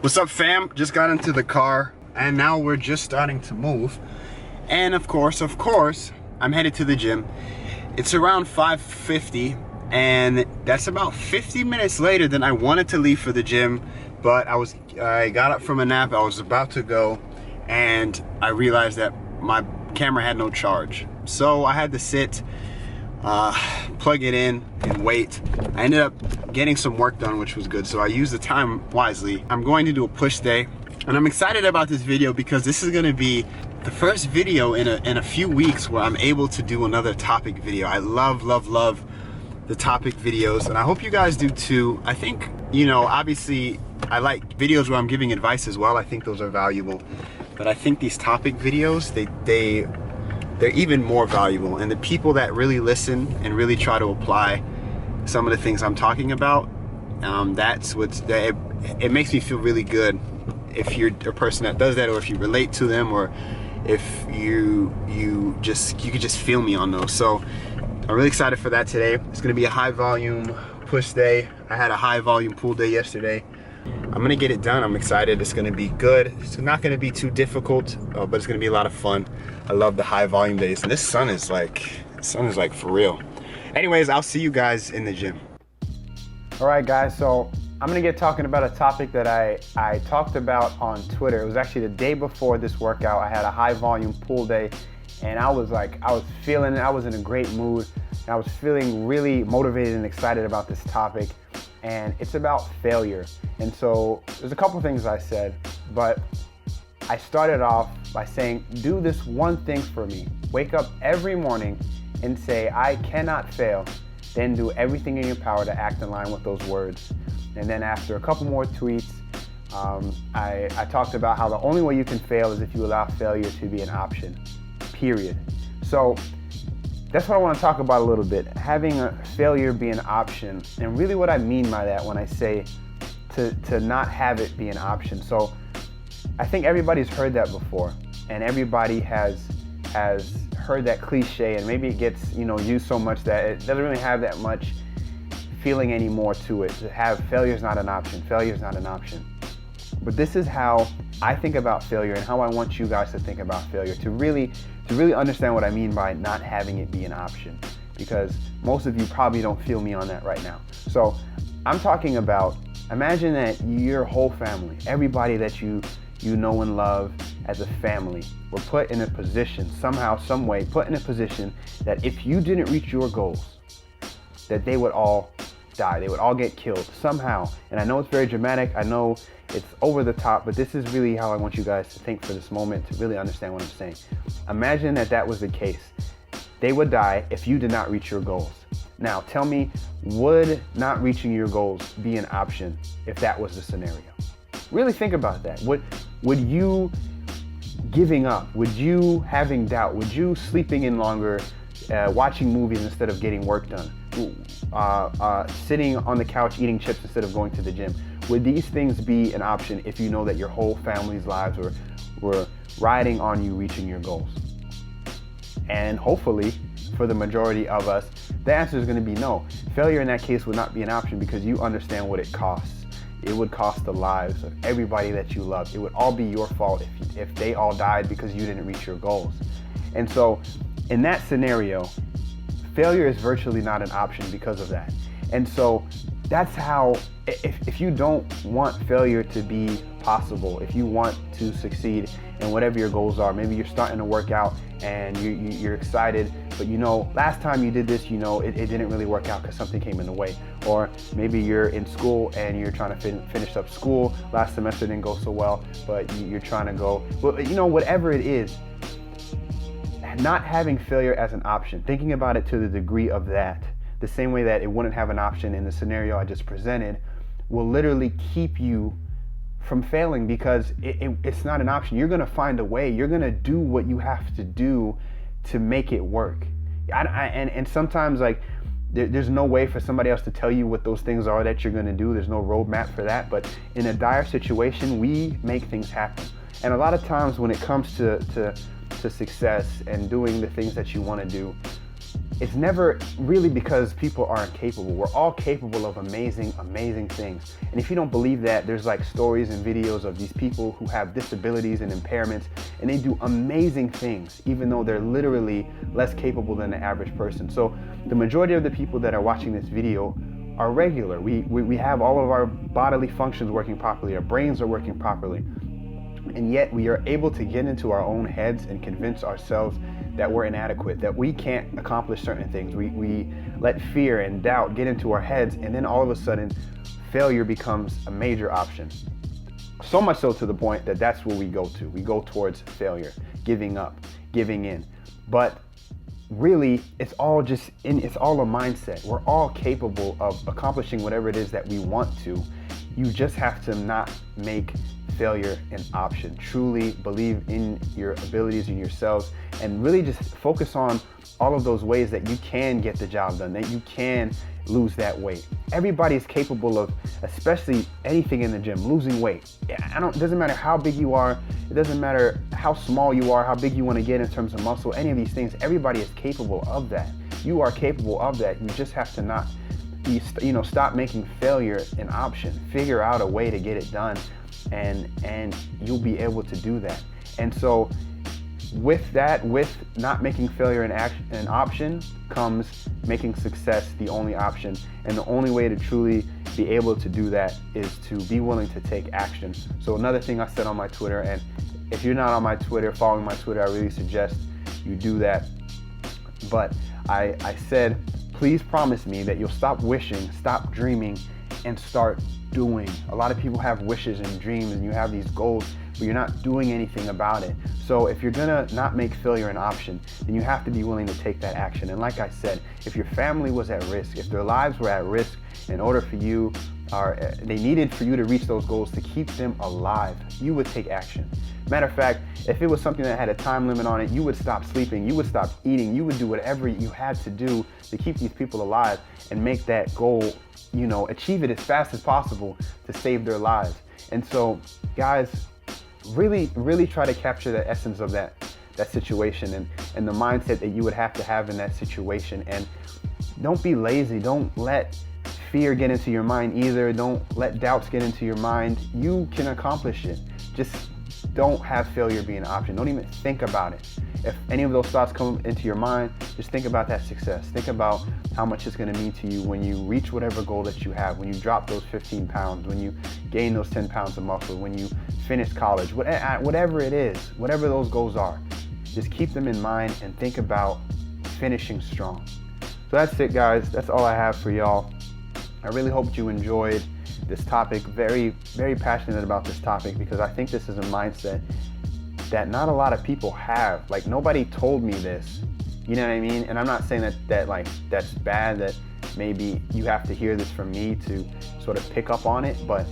What's up, fam? Just got into the car and now we're just starting to move. And of course, I'm headed to the gym. It's around 5:50 and that's about 50 minutes later than I wanted to leave for the gym. But I got up from a nap, I was about to go, and I realized that my camera had no charge. So I had to sit, plug it in and wait. I ended up getting some work done, which was good, so I used the time wisely. I'm going to do a push day, and I'm excited about this video because this is going to be the first video in a few weeks where I'm able to do another topic video. I love the topic videos, and I hope you guys do too. I think, you know, obviously I like videos where I'm giving advice as well. I think those are valuable, but I think these topic videos, they're even more valuable, and the people that really listen and really try to apply some of the things I'm talking about, it makes me feel really good if you're a person that does that, or if you relate to them, or if you could just feel me on those. So I'm really excited for that today. It's gonna be a high volume push day. I had a high volume pull day yesterday. I'm gonna get it done. I'm excited. It's gonna be good. It's not gonna be too difficult, but it's gonna be a lot of fun. I love the high volume days, and this sun is like for real. Anyways, I'll see you guys in the gym. All right, guys, so I'm gonna get talking about a topic that I talked about on Twitter. It was actually the day before this workout. I had a high volume pull day, and I was feeling it. I was in a great mood, and I was feeling really motivated and excited about this topic, and it's about failure. And so there's a couple things I said, but I started off by saying, do this one thing for me. Wake up every morning and say, I cannot fail. Then do everything in your power to act in line with those words. And then after a couple more tweets, I talked about how the only way you can fail is if you allow failure to be an option, period. So that's what I want to talk about a little bit, having a failure be an option, and really what I mean by that when I say to not have it be an option. So I think everybody's heard that before, and everybody has heard that cliche, and maybe it gets, you know, used so much that it doesn't really have that much feeling anymore to it. To have failure is not an option, failure is not an option. But this is how I think about failure, and how I want you guys to think about failure, to really understand what I mean by not having it be an option, because most of you probably don't feel me on that right now. So I'm talking about, imagine that your whole family, everybody that you know and love as a family, were put in a position, somehow, some way, put in a position that if you didn't reach your goals, that they would all die. They would all get killed somehow. And I know it's very dramatic. I know it's over the top, but this is really how I want you guys to think for this moment, to really understand what I'm saying. Imagine that that was the case. They would die if you did not reach your goals. Now, tell me, would not reaching your goals be an option if that was the scenario? Really think about that. Would you giving up? Would you having doubt? Would you sleeping in longer, watching movies instead of getting work done? Sitting on the couch eating chips instead of going to the gym? Would these things be an option if you know that your whole family's lives were riding on you reaching your goals? And hopefully, for the majority of us, the answer is going to be no. Failure in that case would not be an option, because you understand what it costs. It would cost the lives of everybody that you love. It would all be your fault if they all died because you didn't reach your goals. And so in that scenario, failure is virtually not an option because of that. And so that's how, if you don't want failure to be possible, if you want to succeed in whatever your goals are, maybe you're starting to work out and you're excited, but you know, last time you did this, you know, it didn't really work out because something came in the way. Or maybe you're in school and you're trying to finish up school. Last semester didn't go so well, but you're trying to go, well, you know, whatever it is, not having failure as an option, thinking about it to the degree of that, the same way that it wouldn't have an option in the scenario I just presented, will literally keep you from failing, because it's not an option. You're gonna find a way. You're gonna do what you have to do to make it work. And sometimes, like, there's no way for somebody else to tell you what those things are that you're gonna do. There's no roadmap for that. But in a dire situation, we make things happen. And a lot of times when it comes to success and doing the things that you want to do, it's never really because people aren't capable. We're all capable of amazing, amazing things. And if you don't believe that, there's like stories and videos of these people who have disabilities and impairments, and they do amazing things, even though they're literally less capable than the average person. So the majority of the people that are watching this video are regular. We have all of our bodily functions working properly, our brains are working properly, and yet we are able to get into our own heads and convince ourselves that we're inadequate, that we can't accomplish certain things. We let fear and doubt get into our heads, and then all of a sudden, failure becomes a major option. So much so to the point that that's where we go to. We go towards failure, giving up, giving in. But really, it's all a mindset. We're all capable of accomplishing whatever it is that we want to. You just have to not make failure an option. Truly believe in your abilities and yourselves, and really just focus on all of those ways that you can get the job done, that you can lose that weight. Everybody is capable of, especially anything in the gym, losing weight. It doesn't matter how big you are, it doesn't matter how small you are, how big you want to get in terms of muscle, any of these things, everybody is capable of that. You are capable of that. You just have to not stop making failure an option. Figure out a way to get it done, and you'll be able to do that. And so with that, with not making failure an option, comes making success the only option. And the only way to truly be able to do that is to be willing to take action. So another thing I said on my Twitter, and if you're not on my Twitter, following my Twitter, I really suggest you do that. But I said, please promise me that you'll stop wishing, stop dreaming, and start doing. A lot of people have wishes and dreams, and you have these goals, but you're not doing anything about it. So if you're gonna not make failure an option, then you have to be willing to take that action. And like I said, if your family was at risk, if their lives were at risk, in order for you, they needed for you to reach those goals to keep them alive, you would take action. Matter of fact, if it was something that had a time limit on it, you would stop sleeping, you would stop eating, you would do whatever you had to do to keep these people alive and make that goal, achieve it as fast as possible to save their lives. And so, guys, really, really try to capture the essence of that situation and the mindset that you would have to have in that situation. And don't be lazy. Don't let fear get into your mind either. Don't let doubts get into your mind. You can accomplish it. Just don't have failure be an option. Don't even think about it. If any of those thoughts come into your mind, just think about that success. Think about how much it's going to mean to you when you reach whatever goal that you have, when you drop those 15 pounds, when you gain those 10 pounds of muscle, when you finish college, whatever it is, whatever those goals are, just keep them in mind and think about finishing strong. So that's it, guys. That's all I have for y'all. I really hope you enjoyed this topic. Very, very passionate about this topic because I think this is a mindset that not a lot of people have. Like, nobody told me this, you know what I mean? And I'm not saying that's bad, that maybe you have to hear this from me to sort of pick up on it, but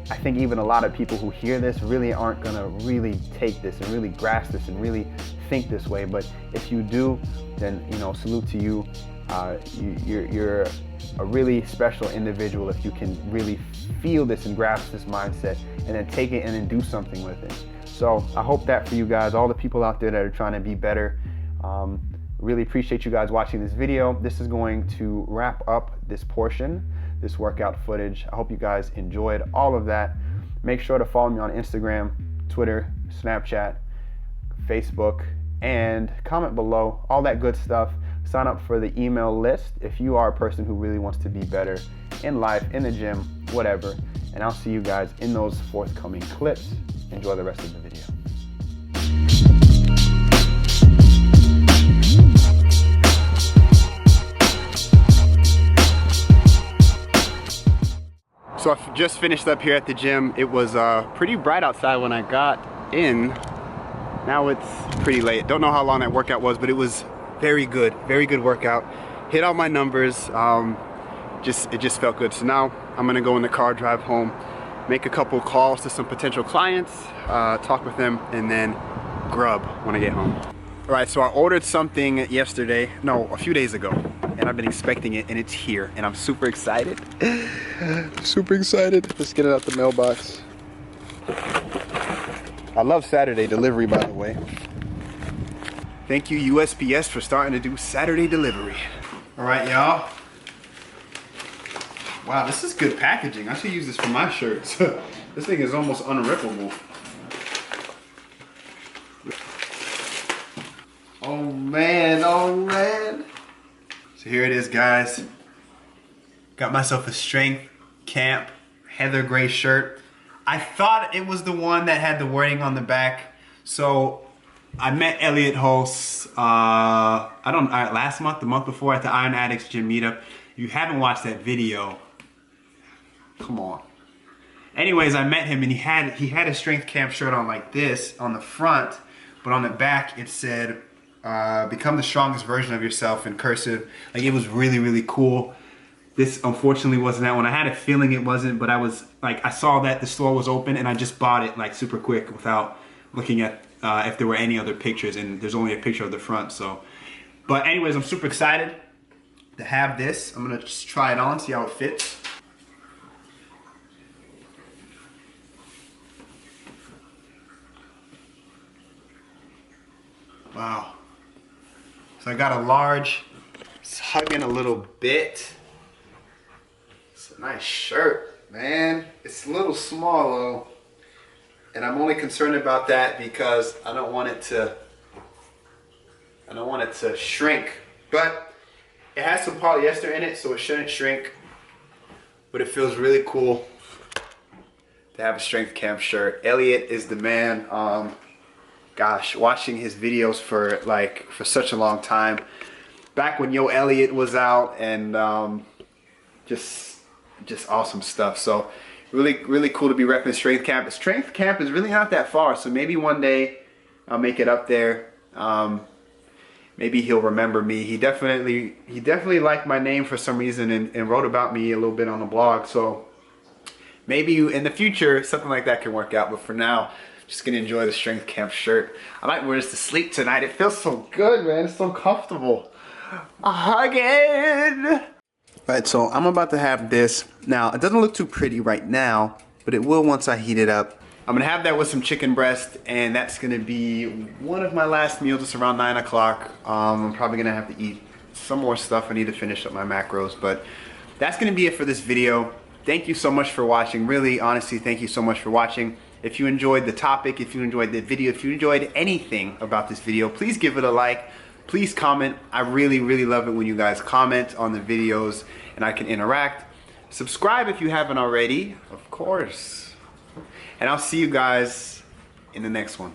I think even a lot of people who hear this really aren't gonna really take this and really grasp this and really think this way. But if you do, then salute to you. You're a really special individual if you can really feel this and grasp this mindset and then take it and then do something with it. So I hope that for you guys, all the people out there that are trying to be better, really appreciate you guys watching this video. This is going to wrap up this portion, this workout footage. I hope you guys enjoyed all of that. Make sure to follow me on Instagram, Twitter, Snapchat, Facebook, and comment below, all that good stuff. Sign up for the email list if you are a person who really wants to be better in life, in the gym, whatever. And I'll see you guys in those forthcoming clips. Enjoy the rest of the video. So I just finished up here at the gym. It was pretty bright outside when I got in. Now it's pretty late. Don't know how long that workout was, but it was very good workout. Hit all my numbers. It just felt good. So now I'm gonna go in the car, drive home, make a couple calls to some potential clients, talk with them, and then grub when I get home. All right, so I ordered something a few days ago, and I've been expecting it, and it's here, and I'm super excited. Super excited. Let's get it out the mailbox. I love Saturday delivery, by the way. Thank you USPS for starting to do Saturday delivery. All right, y'all. Wow, this is good packaging. I should use this for my shirts. This thing is almost unrippable. Oh man, oh man. So here it is, guys. Got myself a Strength Camp heather gray shirt. I thought it was the one that had the wording on the back. So I met Elliot Hulse, last month, the month before at the Iron Addicts Gym meetup. If you haven't watched that video, come on. Anyways, I met him and he had a Strength Camp shirt on like this on the front, but on the back it said, become the strongest version of yourself in cursive. Like, it was really, really cool. This unfortunately wasn't that one. I had a feeling it wasn't, but I saw that the store was open and I just bought it like super quick without looking at if there were any other pictures, and there's only a picture of the front. So, but anyways, I'm super excited to have this. I'm gonna just try it on, see how it fits. Wow. So I got a large. It's hugging a little bit. It's a nice shirt, man. It's a little small though. And I'm only concerned about that because I don't want it to shrink. But it has some polyester in it, so it shouldn't shrink. But it feels really cool to have a Strength Camp shirt. Elliot is the man. Gosh, watching his videos for such a long time. Back when Yo Elliot was out, and just awesome stuff. So really cool to be repping Strength Camp. Strength Camp is really not that far, so maybe one day I'll make it up there. Maybe he'll remember me. He definitely liked my name for some reason and wrote about me a little bit on the blog. So maybe in the future something like that can work out. But for now, just gonna enjoy the Strength Camp shirt. I might wear this to sleep tonight. It feels so good, man. It's so comfortable. Hugging. Right, so I'm about to have this. Now, it doesn't look too pretty right now, but it will once I heat it up. I'm gonna have that with some chicken breast, and that's gonna be one of my last meals. It's around 9 o'clock. I'm probably gonna have to eat some more stuff. I need to finish up my macros, but that's gonna be it for this video. Thank you so much for watching. Really, honestly, thank you so much for watching. If you enjoyed the topic, if you enjoyed the video, if you enjoyed anything about this video, please give it a like. Please comment. I really love it when you guys comment on the videos and I can interact. Subscribe if you haven't already, of course. And I'll see you guys in the next one.